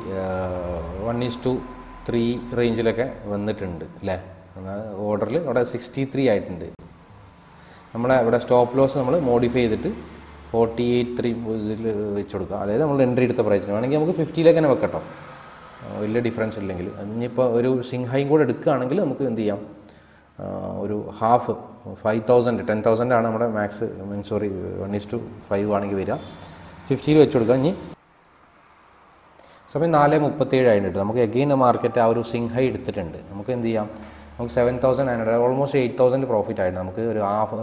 1:3 റേഞ്ചിലൊക്കെ വന്നിട്ടുണ്ട് അല്ലേ. ഓർഡറിൽ അവിടെ 63 ആയിട്ടുണ്ട്. നമ്മളെ ഇവിടെ സ്റ്റോപ്പ് ലോസ് നമ്മൾ മോഡിഫൈ ചെയ്തിട്ട് 48.3 വെച്ച് കൊടുക്കുക. അതായത് നമ്മൾ എൻട്രി എടുത്ത പ്രൈസിന് വേണമെങ്കിൽ നമുക്ക് 50ലേക്ക് തന്നെ വെക്കട്ടോ, വലിയ ഡിഫറൻസ് ഇല്ലെങ്കിൽ. ഇനിയിപ്പോൾ ഒരു സിങ് ഹൈ കൂടെ എടുക്കുകയാണെങ്കിൽ നമുക്ക് എന്ത് ചെയ്യാം, ഒരു ഹാഫ് 10,000 ആണ് നമ്മുടെ മാക്സ്, സോറി 1:5 ആണെങ്കിൽ വരിക, 50 വെച്ച് കൊടുക്കുക. ഇനി സമയം 4:37 ആയിട്ട് നമുക്ക് എഗെയിൻ മാർക്കറ്റ് ആ ഒരു സിങ് ഹൈ എടുത്തിട്ടുണ്ട്. നമുക്ക് എന്ത് ചെയ്യാം, നമുക്ക് 7,900 ഓൾമോസ്റ്റ് 8,000 പ്രോഫിറ്റ് ആയിട്ട് നമുക്ക്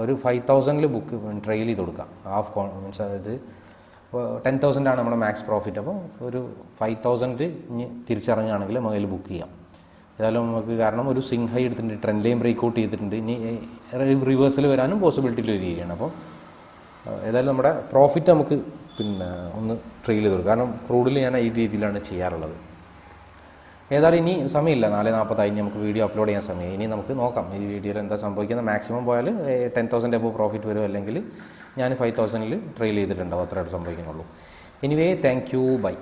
ഒരു 5,000 ബുക്ക് ട്രെയിൽ ചെയ്ത് കൊടുക്കാം. ഹാഫ് മീൻസ് അതായത് 10,000 ആണ് നമ്മുടെ മാക്സ് പ്രോഫിറ്റ്. അപ്പോൾ ഒരു 5,000 ഇനി തിരിച്ചിറങ്ങുകയാണെങ്കിൽ നമുക്ക് അതിൽ ബുക്ക് ചെയ്യാം. ഏതായാലും നമുക്ക്, കാരണം ഒരു സിങ് ഹൈ എടുത്തിട്ടുണ്ട്, ട്രെൻഡ് ലൈൻ ബ്രേക്ക് ഔട്ട് ചെയ്തിട്ടുണ്ട്, ഇനി റിവേഴ്സിൽ വരാനും പോസിബിലിറ്റി ഉള്ള ഒരു ഏരിയയാണ്. അപ്പോൾ ഏതായാലും നമ്മുടെ പ്രോഫിറ്റ് നമുക്ക് പിന്നെ ഒന്ന് ട്രെയിൽ ചെയ്ത് കൊടുക്കും. കാരണം ക്രൂഡിൽ ഞാൻ ഈ രീതിയിലാണ് ചെയ്യാറുള്ളത്. ഏതായാലും ഇനി സമയമില്ല, 4:40 നമുക്ക് വീഡിയോ അപ്ലോഡ് ചെയ്യാൻ സമയം. ഇനി നമുക്ക് നോക്കാം ഈ വീഡിയോയിൽ എന്താ സംഭവിക്കുന്നത്. മാക്സിമം പോയാൽ 10,000 എബോവ് പ്രോഫിറ്റ് വരും, അല്ലെങ്കിൽ ഞാൻ 5,000 ട്രെയിൽ ചെയ്തിട്ടുണ്ടാവും, അത്രയായിട്ട് സംഭവിക്കുന്നുള്ളൂ. Anyway, thank you, by.